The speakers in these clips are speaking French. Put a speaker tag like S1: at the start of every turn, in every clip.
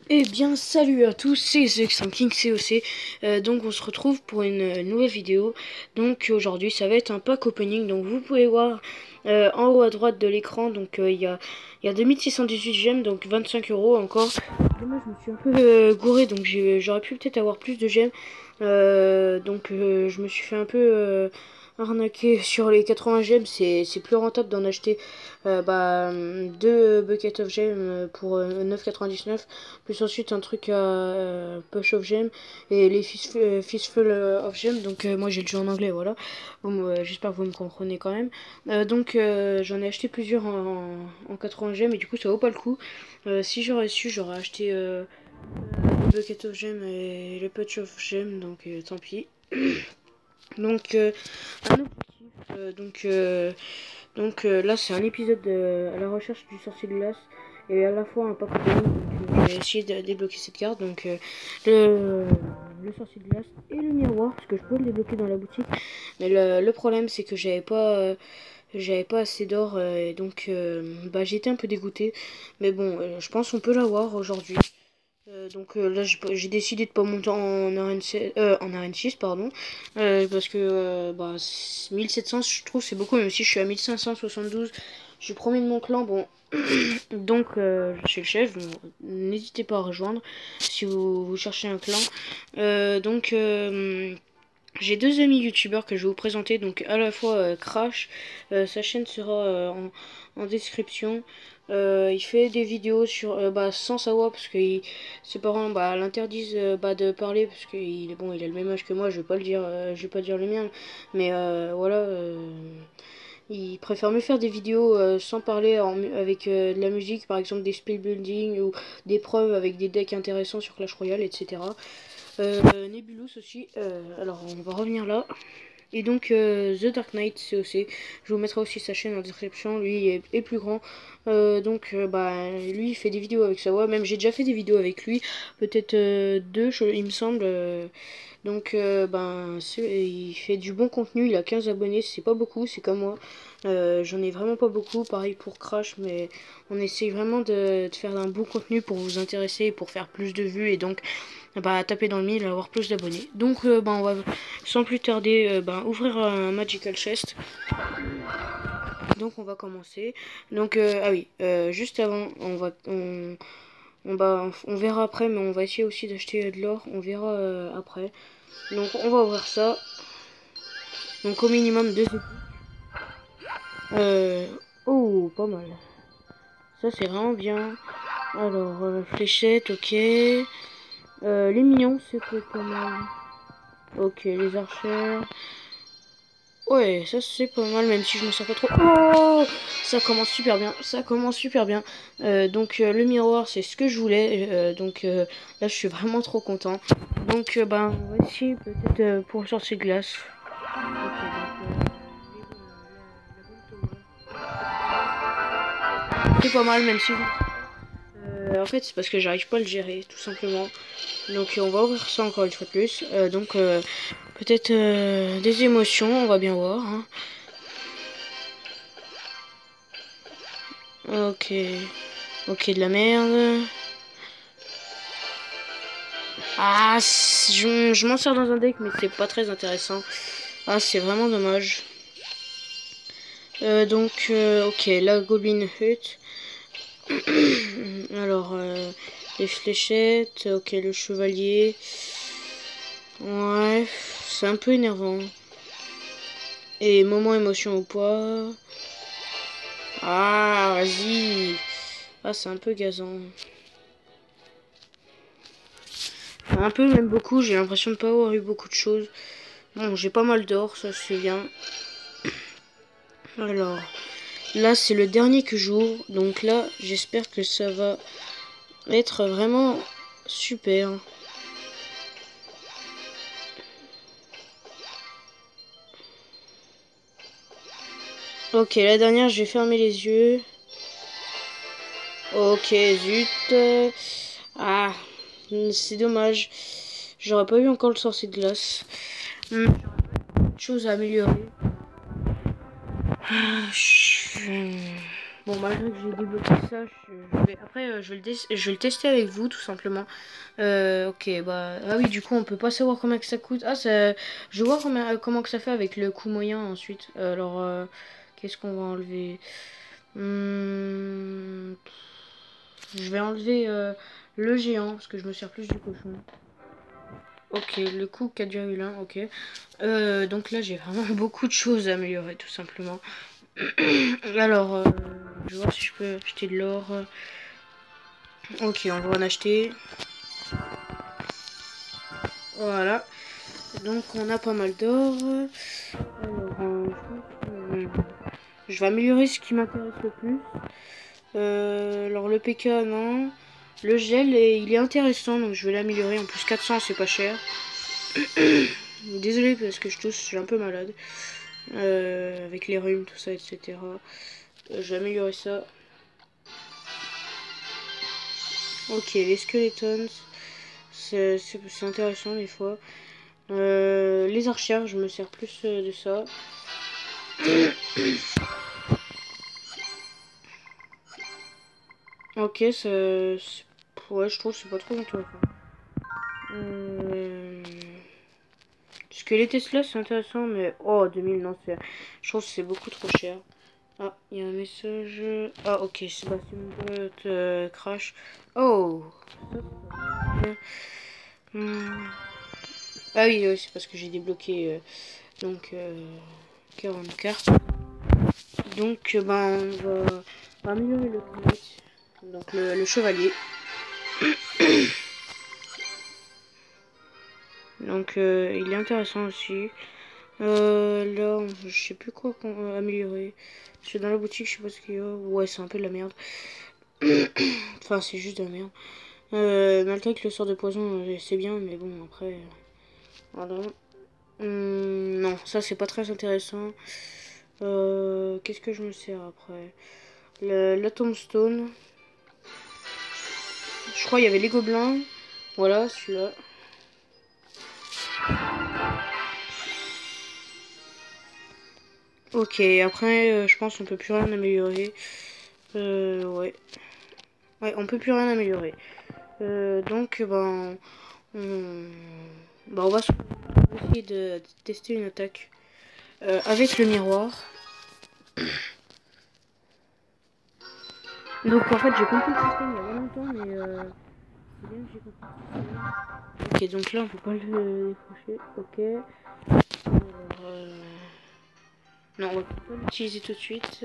S1: Eh bien salut à tous, c'est The King COC. Donc on se retrouve pour une nouvelle vidéo. Donc aujourd'hui ça va être un pack opening. Donc vous pouvez voir en haut à droite de l'écran. Donc il y a 2618 gemmes, donc 25 € encore. Moi je me suis un peu gouré, donc j'aurais pu peut-être avoir plus de gemmes. Je me suis fait un peu arnaquer sur les 80 gemmes. C'est plus rentable d'en acheter deux buckets of gemmes pour 9,99, plus ensuite un truc à push of gem et les fistful of gem. Donc moi j'ai le jeu en anglais, voilà. Bon, j'espère que vous me comprenez quand même. J'en ai acheté plusieurs en 80 gemmes et du coup ça vaut pas le coup. Si j'aurais su, j'aurais acheté le bucket of gem et le push of gem, donc tant pis. Donc un objectif, là c'est un épisode à la recherche du sorcier de glace et à la fois un pack opening. Donc je vais essayer de débloquer cette carte, donc le sorcier de glace et le miroir, parce que je peux le débloquer dans la boutique, mais le problème c'est que j'avais pas assez d'or, et donc j'étais un peu dégoûté, mais bon, je pense qu'on peut l'avoir aujourd'hui. Là j'ai décidé de pas monter en arène 6, pardon, parce que 1700 je trouve c'est beaucoup, même si je suis à 1572, je suis premier de mon clan. Bon, donc je suis le chef, bon, n'hésitez pas à rejoindre si vous cherchez un clan. J'ai deux amis youtubeurs que je vais vous présenter, donc à la fois Crash, sa chaîne sera en description. Il fait des vidéos sur sans savoir, parce que ses parents l'interdisent de parler, parce qu'il est bon, il a le même âge que moi. Je vais pas le dire, je vais pas dire le mien, mais il préfère me faire des vidéos sans parler avec de la musique, par exemple des spell building ou des preuves avec des decks intéressants sur Clash Royale, etc. Nebulous aussi. Alors on va revenir là. Et donc The Dark Knight COC, je vous mettrai aussi sa chaîne en description. Lui est plus grand, lui il fait des vidéos avec sa voix. Même j'ai déjà fait des vidéos avec lui, peut-être deux il me semble. Il fait du bon contenu. Il a 15 abonnés, c'est pas beaucoup, c'est comme moi. J'en ai vraiment pas beaucoup, pareil pour Crash, mais on essaye vraiment de faire un bon contenu pour vous intéresser, pour faire plus de vues et donc taper dans le mille, avoir plus d'abonnés. Donc on va sans plus tarder ouvrir un Magical Chest. Donc on va commencer. Donc juste avant, on verra après, mais on va essayer aussi d'acheter de l'or, on verra après. Donc on va ouvrir ça. Donc au minimum 2 épiques. Oh, pas mal. Ça c'est vraiment bien. Alors fléchette, ok. Les mignons, c'est pas mal. Ok, les archères. Ouais, ça c'est pas mal, même si je me sens pas trop. Oh, ça commence super bien, ça commence super bien. Le miroir, c'est ce que je voulais. Là, je suis vraiment trop content. Donc, on va essayer peut-être pour sortir glace. C'est pas mal, même si. En fait, c'est parce que j'arrive pas à le gérer, tout simplement. Donc, on va ouvrir ça encore une fois de plus. Peut-être des émotions, on va bien voir. Hein. Ok. Ok, de la merde. Ah, je m'en sers dans un deck, mais c'est pas très intéressant. Ah, c'est vraiment dommage. Ok, la Goblin Hut. Alors, les fléchettes. Ok, le chevalier. Ouais, c'est un peu énervant. Et moment émotion ou pas. Ah, vas-y. Ah, c'est un peu gazant. Un peu, même beaucoup. J'ai l'impression de pas avoir eu beaucoup de choses. Bon, j'ai pas mal d'or, ça c'est bien. Alors, là c'est le dernier que j'ouvre. Donc là, j'espère que ça va être vraiment super. Ok, la dernière, je vais fermer les yeux. Ok, zut. Ah, c'est dommage. J'aurais pas eu encore le sorcier de glace. Chose à améliorer. Bon, malgré que j'ai débloqué ça, après je vais le tester avec vous tout simplement. Ok, bah ah oui, du coup on peut pas savoir combien que ça coûte. Ah, ça, je vois comment que ça fait avec le coût moyen ensuite. Alors qu'est-ce qu'on va enlever? Je vais enlever le géant parce que je me sers plus du cochon. Ok, le coût 4,1, ok. Donc là j'ai vraiment beaucoup de choses à améliorer tout simplement. Alors, je vais voir si je peux acheter de l'or. Ok, on va en acheter. Voilà. Donc on a pas mal d'or. Alors, je vais améliorer ce qui m'intéresse le plus. Alors le PK, non. Le gel, il est intéressant, donc je vais l'améliorer. En plus 400, c'est pas cher. Désolé parce que je tousse, je suis un peu malade. Avec les rhumes, tout ça, etc. Je vais améliorer ça. Ok, les skeletons. C'est intéressant des fois. Les archères, je me sers plus de ça. Ok, ça, ouais, je trouve que c'est pas trop intéressant. Parce que les Tesla c'est intéressant, mais oh 2000 non, je trouve que c'est beaucoup trop cher. Ah, il y a un message. Ah ok, c'est mon pote Crash. Oh. Ah oui, c'est parce que j'ai débloqué donc 40 cartes. Donc ben on va améliorer le knight, donc le chevalier. Donc il est intéressant aussi. Là, je sais plus quoi améliorer. Je suis dans la boutique, je sais pas ce qu'il y a. Ouais, c'est un peu de la merde. Enfin, c'est juste de la merde. Malgré que le sort de poison, c'est bien, mais bon, après... Voilà. Non, ça, c'est pas très intéressant. Qu'est-ce que je me sers après? La tombstone. Je crois qu'il y avait les gobelins. Voilà, celui-là. Ok, après, je pense qu'on peut plus rien améliorer. Ouais. Ouais, on peut plus rien améliorer. Donc, ben, on va essayer de tester une attaque avec le miroir. Donc, en fait, j'ai compris le système il y a pas longtemps, mais c'est bien que j'ai compris le système. Ok, donc là, on peut pas le décrocher. Ok. Alors, non, on va pas l'utiliser tout de suite.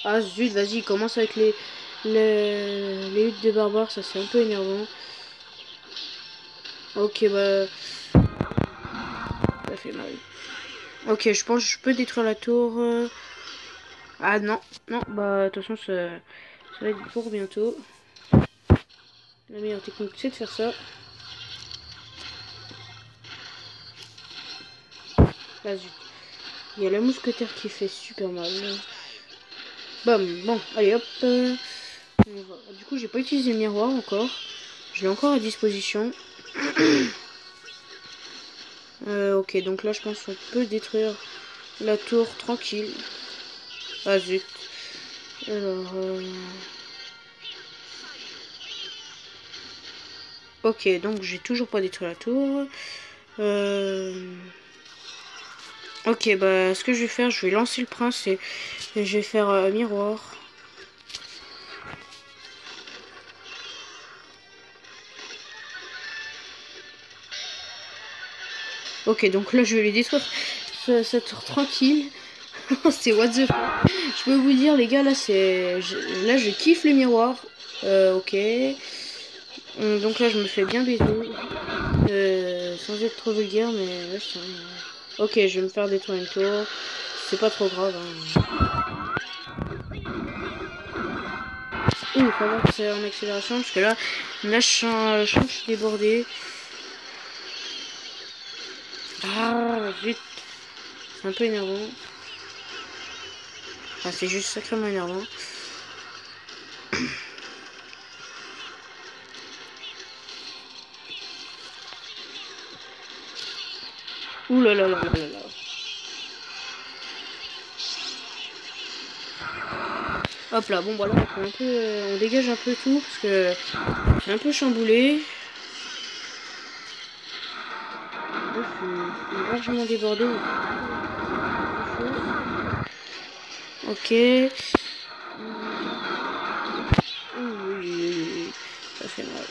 S1: Ah zut, vas-y, commence avec les huttes de barbares, ça c'est un peu énervant. Ok, bah... Ça fait mal. Ok, je pense que je peux détruire la tour. Ah non, non, bah de toute façon ça va être pour bientôt. La meilleure technique c'est de faire ça. Ah zut. Il y a la mousquetaire qui fait super mal. Bam, bon, allez hop. Du coup j'ai pas utilisé le miroir encore. Je l'ai encore à disposition. Ok, donc là je pense qu'on peut détruire la tour tranquille. Ah zut. Alors... Ok, donc j'ai toujours pas détruit la tour. Ok, bah ce que je vais faire, je vais lancer le prince et je vais faire miroir. Ok, donc là je vais les détruire. Ça tourne tranquille. C'est what the fuck. Je peux vous dire les gars, là c'est... Là je kiffe le miroir. Ok. Donc là je me fais bien baiser. Sans être trop vulgaire, mais... Ouais, ok, je vais me faire détruire une tour. C'est pas trop grave. Hein. Ouh, ça va que c'est en accélération parce que là je suis débordé. Ah, zut. C'est un peu énervant. Enfin, c'est juste sacrément énervant. Ouh là là là là là là. Hop là, bon voilà, on dégage un peu tout parce que c'est un peu chamboulé. Là, je suis largement débordé. Ok. Oui, ça fait mal.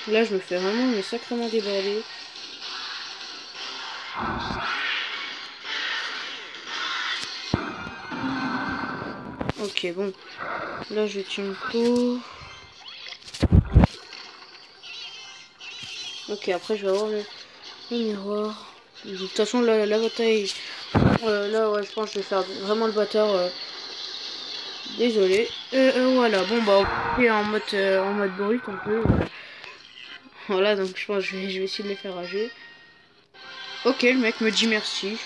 S1: Là, je me fais vraiment mais sacrément déborder. Ok, bon. Là, je tiens le coup. Ok, après, je vais avoir le miroir. De toute façon, la bataille... là, ouais, je pense que je vais faire vraiment le bâtard. Désolé. Voilà, bon, bah, on est en mode brut un peu. Voilà, donc je pense que je vais essayer de les faire rager. Ok, le mec me dit merci.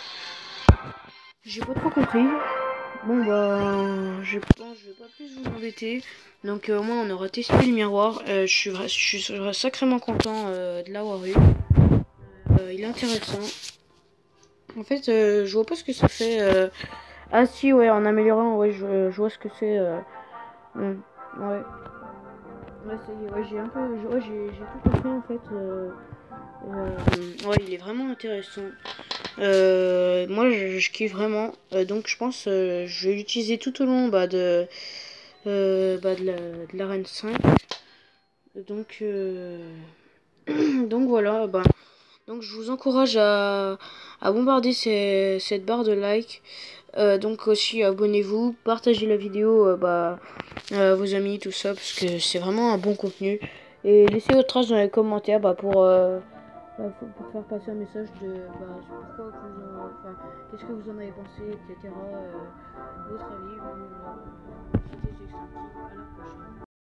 S1: J'ai pas trop compris. Bon bah, je pense je vais pas plus vous embêter. Donc au moins on aura testé le miroir. Je suis sacrément content de l'avoir eu. Il est intéressant. En fait, je vois pas ce que ça fait. Ah si, ouais, en améliorant, ouais, je vois ce que c'est. Ouais. Ouais, ça y est, ouais, j'ai tout compris en fait. Ouais, il est vraiment intéressant. Moi, je kiffe vraiment. Donc, je pense je vais l'utiliser tout au long de l'arène 5. Donc, donc voilà. Donc, je vous encourage à bombarder cette barre de like. Donc aussi, abonnez-vous, partagez la vidéo à vos amis, tout ça, parce que c'est vraiment un bon contenu. Et laissez votre trace dans les commentaires pour faire passer un message de pourquoi qu'est-ce que vous en avez pensé, etc.